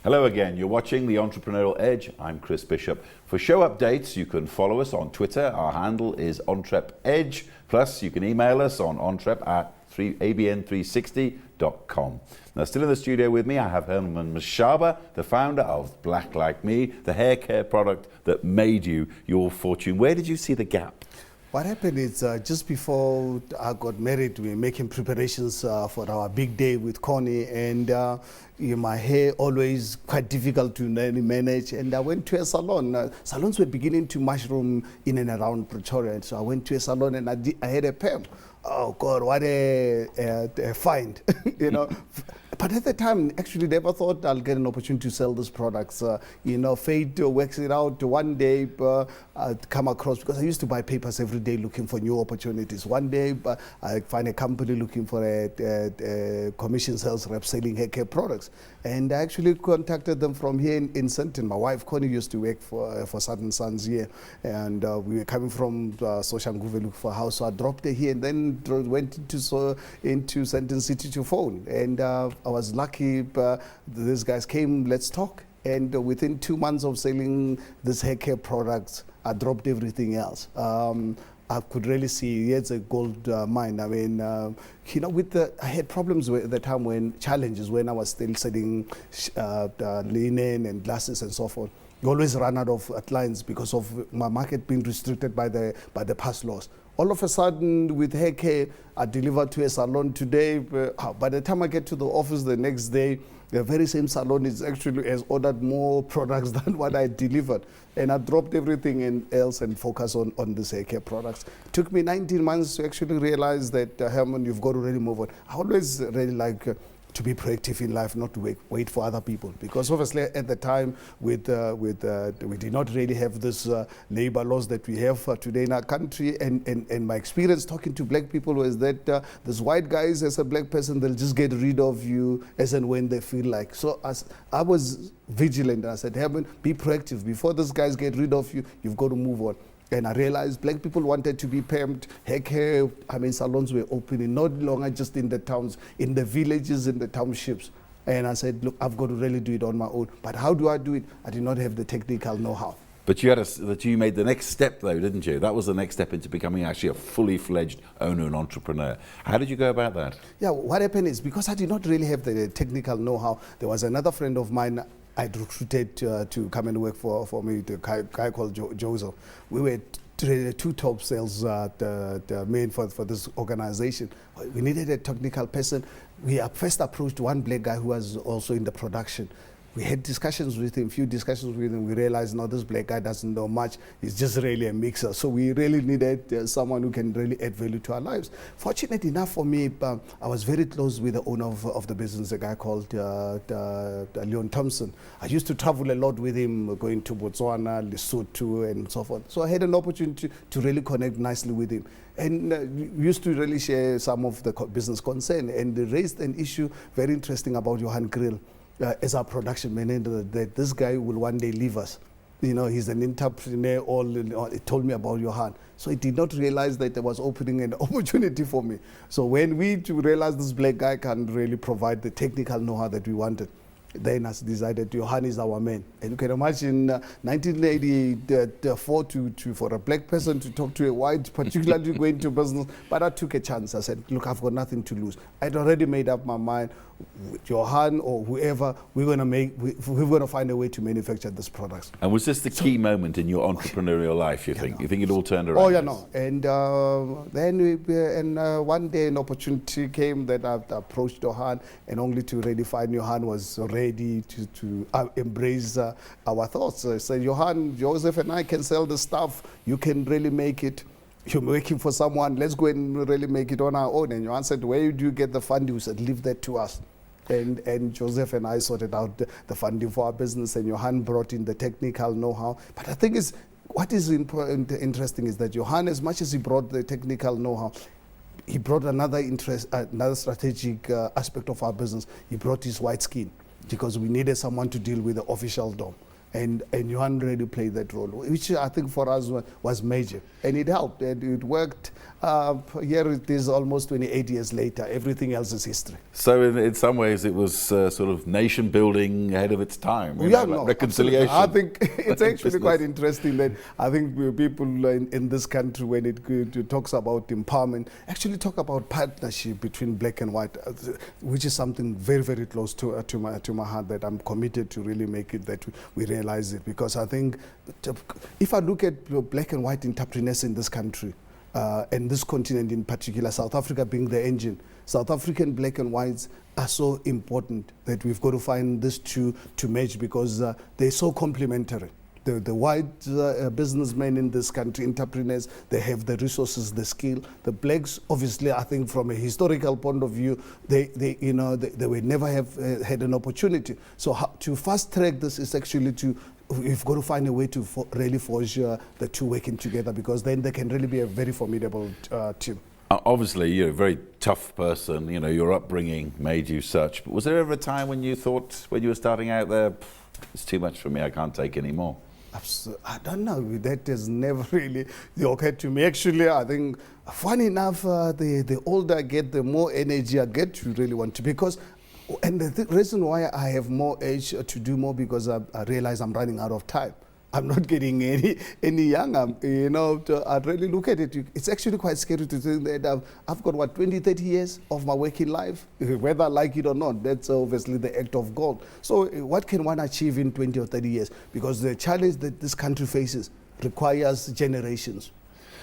Hello again, you're watching The Entrepreneurial Edge. I'm Chris Bishop. For show updates, you can follow us on Twitter. Our handle is EntrePEdge. Plus, you can email us on entrep@abn360.com. Now, still in the studio with me, I have Herman Mashaba, the founder of Black Like Me, the hair care product that made you your fortune. Where did you see the gap? What happened is just before I got married, we were making preparations for our big day with Connie, and my hair always quite difficult to manage. And I went to a salon. Salons were beginning to mushroom in and around Pretoria, so I went to a salon and I had a perm. Oh God, what a find, you know. But at the time, actually never thought I'll get an opportunity to sell these products. Fate works it out. One day I'd come across, because I used to buy papers every day looking for new opportunities. One day I find a company looking for a commission sales rep selling hair care products. And I actually contacted them from here in Sandton. My wife, Connie, used to work for Southern Sons here. And we were coming from Soshanguve looking for a house. So I dropped her here and then went into Sandton City to phone. And I was lucky, these guys came, let's talk. And within 2 months of selling this hair care products, I dropped everything else. I could really see it's a gold mine. I mean, I had problems at the time challenges when I was still selling linen and glasses and so forth. You always run out of clients because of my market being restricted by the past laws. All of a sudden, with hair care, I delivered to a salon today. By the time I get to the office the next day, the very same salon has ordered more products than what I delivered. And I dropped everything else and focused on these hair care products. It took me 19 months to actually realize that, Herman, you've got to really move on. I always really like to be proactive in life, not to wait for other people. Because obviously at the time, we did not really have this labor laws that we have today in our country. And my experience talking to black people was that these white guys, as a black person, they'll just get rid of you as and when they feel like. So I was vigilant, and I said, Herman, be proactive. Before these guys get rid of you, you've got to move on. And I realized black people wanted to be permed. Hair care, salons were opening, not longer just in the towns, in the villages, in the townships. And I said, look, I've got to really do it on my own. But how do I do it? I did not have the technical know-how. But you made the next step, though, didn't you? That was the next step into becoming actually a fully fledged owner and entrepreneur. How did you go about that? Yeah, what happened is, because I did not really have the technical know-how, there was another friend of mine I'd recruited to come and work for me, the guy called Joseph. We were two top sales men for this organization. We needed a technical person. We first approached one black guy who was also in the production. We had discussions with him, few discussions with him. We realized, no, this black guy doesn't know much. He's just really a mixer. So we really needed someone who can really add value to our lives. Fortunately enough for me, I was very close with the owner of the business, a guy called Leon Thompson. I used to travel a lot with him, going to Botswana, Lesotho, and so forth. So I had an opportunity to really connect nicely with him. And we used to really share some of the business concern. And they raised an issue very interesting about Johan Grill. As our production manager, that this guy will one day leave us. You know, he's an entrepreneur. He told me about Johan. So he did not realize that there was opening an opportunity for me. So when we realized this black guy can really provide the technical know-how that we wanted, then I decided Johan is our man. And you can imagine 1984 for a black person to talk to a white, particularly going to business. But I took a chance. I said, look, I've got nothing to lose. I'd already made up my mind. Johan or whoever, we're going to find a way to manufacture these products. And was this the key moment in your entrepreneurial life, you think? You think it all turned around? Oh, yeah, no. And then one day an opportunity came that I approached Johan, and only to really find Johan was ready to embrace our thoughts. I said, Johan, Joseph and I can sell the stuff. You can really make it. You're working for someone, let's go and really make it on our own. And Johan said, where do you get the funding? We said, leave that to us. And Joseph and I sorted out the funding for our business, and Johan brought in the technical know-how. But I think what is interesting is that Johan, as much as he brought the technical know-how, he brought another strategic aspect of our business. He brought his white skin, because we needed someone to deal with the official dom. and Johan really played that role, which I think for us was major, and it helped, and it worked. Here it is almost 28 years later. Everything else is history. So in some ways it was sort of nation building ahead of its time, like reconciliation. Absolutely. I think it's actually quite interesting that I think people in this country, when it talks about empowerment, actually talk about partnership between black and white, which is something very, very close to my heart, that I'm committed to really make it that we realize it. Because I think if I look at black and white entrepreneurs in this country, and this continent in particular, South Africa being the engine, South African black and whites are so important that we've got to find these two to merge, because they're so complementary. The white businessmen in this country, entrepreneurs, they have the resources, the skill. The blacks, obviously, I think from a historical point of view, they would never have had an opportunity. So to fast track this is actually we've got to find a way to really forge the two working together, because then they can really be a very formidable team. Obviously, you're a very tough person. Your upbringing made you such. But was there ever a time when you thought, when you were starting out there, it's too much for me, I can't take any more? I don't know. That has never really occurred to me. Actually, I think, funny enough, the older I get, the more energy I get to really want to. And the reason why I have more age to do more, because I realize I'm running out of time. I'm not getting any younger. I really look at it. It's actually quite scary to think that I've got 20, 30 years of my working life, whether I like it or not. That's obviously the act of God. So what can one achieve in 20 or 30 years? Because the challenge that this country faces requires generations.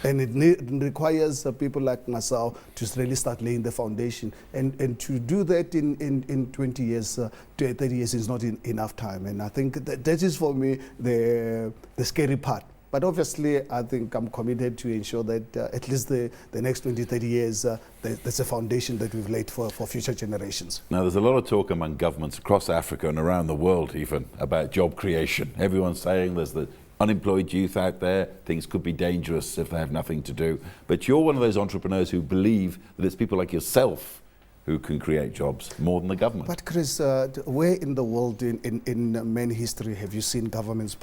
And it requires people like myself to really start laying the foundation. And to do that in 20 years, 30 years is not enough time. And I think that is for me the scary part. But obviously, I think I'm committed to ensure that at least the next 20, 30 years, there's a foundation that we've laid for future generations. Now, there's a lot of talk among governments across Africa and around the world even about job creation. Everyone's saying there's the unemployed youth out there, things could be dangerous if they have nothing to do. But you're one of those entrepreneurs who believe that it's people like yourself who can create jobs more than the government. But Chris, where in the world in man history have you seen governments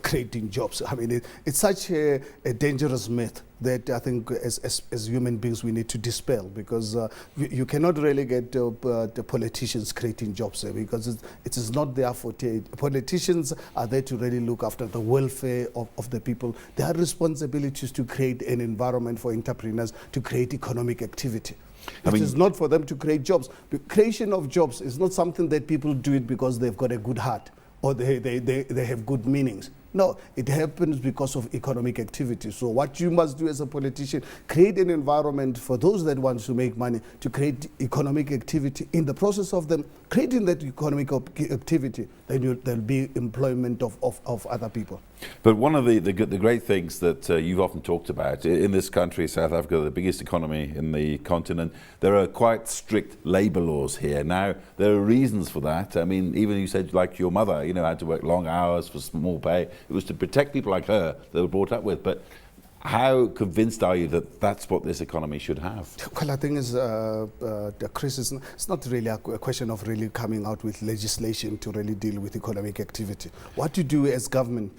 creating jobs? I mean, it's such a dangerous myth that I think as human beings we need to dispel, because you cannot really get the politicians creating jobs there, because it is not their forte. Politicians are there to really look after the welfare of the people. Their responsibility is to create an environment for entrepreneurs to create economic activity. It is not for them to create jobs. The creation of jobs is not something that people do it because they've got a good heart or they have good meanings. No, it happens because of economic activity. So what you must do as a politician, create an environment for those that want to make money to create economic activity. In the process of them creating that economic activity, then there'll be employment of other people. But one of the great things that you've often talked about in this country, South Africa, the biggest economy in the continent, there are quite strict labour laws here. Now, there are reasons for that. I mean, even you said, like your mother, had to work long hours for small pay. It was to protect people like her that were brought up with. But how convinced are you that that's what this economy should have? Well, I think Chris, it's not really a question of really coming out with legislation to really deal with economic activity. What you do as government,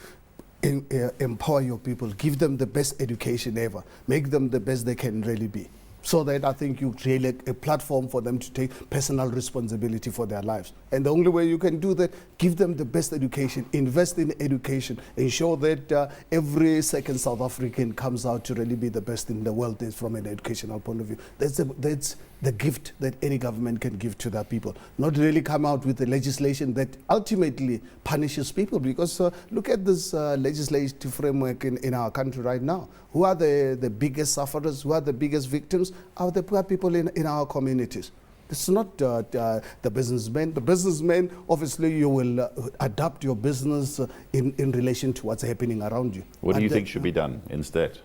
empower your people, give them the best education ever, make them the best they can really be. So that I think you create a platform for them to take personal responsibility for their lives. And the only way you can do that, give them the best education, invest in education, ensure that every second South African comes out to really be the best in the world from an educational point of view. That's the gift that any government can give to their people. Not really come out with a legislation that ultimately punishes people, because look at this legislative framework in our country right now. Who are the biggest sufferers? Who are the biggest victims? Are the poor people in our communities. It's not the businessmen. The businessmen, obviously, you will adapt your business in relation to what's happening around you. What do you think should be done instead?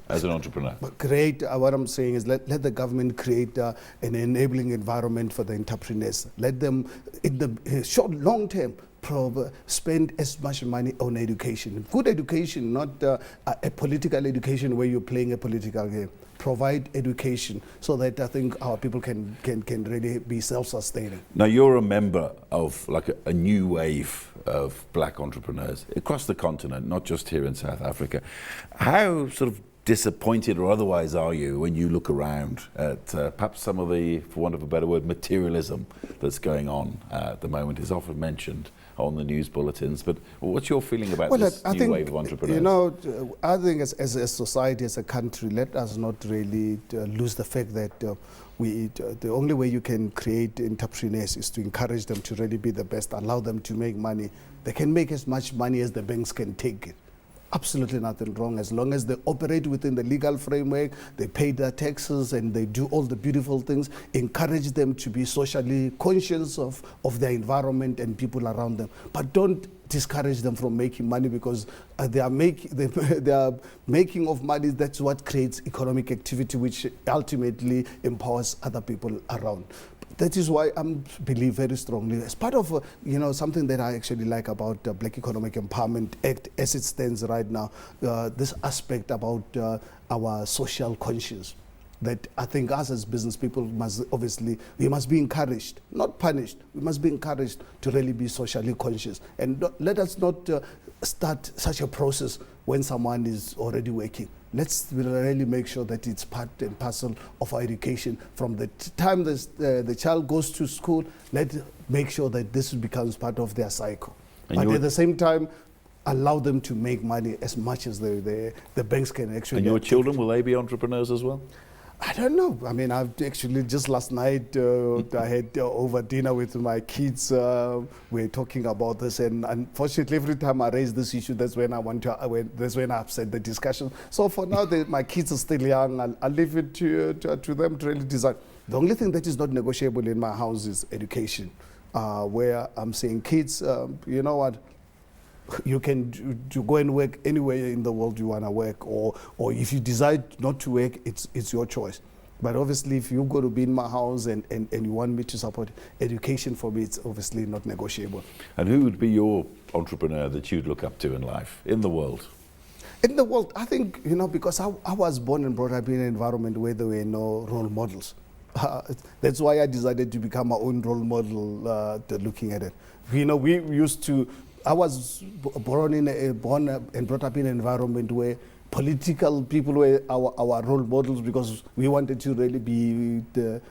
As an entrepreneur? What I'm saying is let the government create an enabling environment for the entrepreneurs. Let them, in the short, long term, spend as much money on education. Good education, not a political education where you're playing a political game. Provide education so that I think our people can really be self-sustaining. Now, you're a member of like a new wave of black entrepreneurs across the continent, not just here in South Africa. How sort of disappointed or otherwise are you when you look around at perhaps some of the, for want of a better word, materialism that's going on at the moment? Is often mentioned on the news bulletins, but what's your feeling about this new wave of entrepreneurs? You know, I think as a society, as a country, let us not really lose the fact that the only way you can create entrepreneurs is to encourage them to really be the best, allow them to make money. They can make as much money as the banks can take it. Absolutely nothing wrong, as long as they operate within the legal framework, they pay their taxes and they do all the beautiful things. Encourage them to be socially conscious of their environment and people around them. But don't discourage them from making money, because they are making of money. That's what creates economic activity, which ultimately empowers other people around. That is why I believe very strongly, as part of something that I actually like about the Black Economic Empowerment Act as it stands right now, this aspect about our social conscience. That I think us as business people we must be encouraged, not punished. We must be encouraged to really be socially conscious. And let us not start such a process when someone is already working. Let's really make sure that it's part and parcel of our education. From the time the child goes to school, let's make sure that this becomes part of their cycle. But at the same time, allow them to make money as much as the banks can actually. And your children, will they be entrepreneurs as well? I don't know. I mean, I've actually just last night I had over dinner with my kids. We're talking about this, and unfortunately, every time I raise this issue, that's when that's when I upset the discussion. So for now, my kids are still young. I'll leave it to them to really decide. The only thing that is not negotiable in my house is education, where I'm saying, kids, you know what? You can go and work anywhere in the world you want to work, or if you decide not to work, it's your choice. But obviously, if you're going to be in my house and you want me to support education, for me, it's obviously not negotiable. And who would be your entrepreneur that you'd look up to in life, in the world? In the world, I think, because I was born and brought up in an environment where there were no role models. That's why I decided to become my own role model, looking at it. We used to. I was born and brought up in an environment where political people were our role models, because we wanted to really be the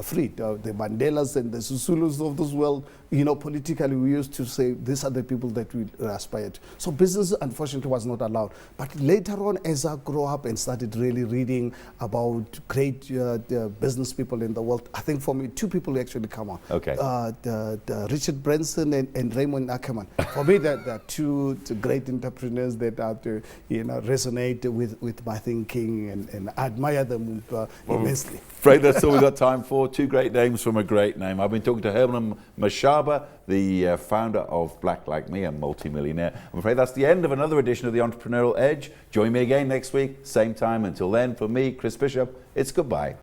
free, the Mandelas and the Susulus of this world. Politically, we used to say these are the people that we aspire to. So business, unfortunately, was not allowed. But later on, as I grew up and started really reading about great business people in the world, I think for me, two people actually come on. Okay. The Richard Branson and Raymond Ackerman. For me, they're two great entrepreneurs that are resonate with my thinking, and I admire them immensely. Afraid that's all we've got time for. Two great names from a great name. I've been talking to Herman Mashaba, the founder of Black Like Me, a multi-millionaire. I'm afraid that's the end of another edition of The Entrepreneurial Edge. Join me again next week, same time. Until then, for me, Chris Bishop, it's goodbye.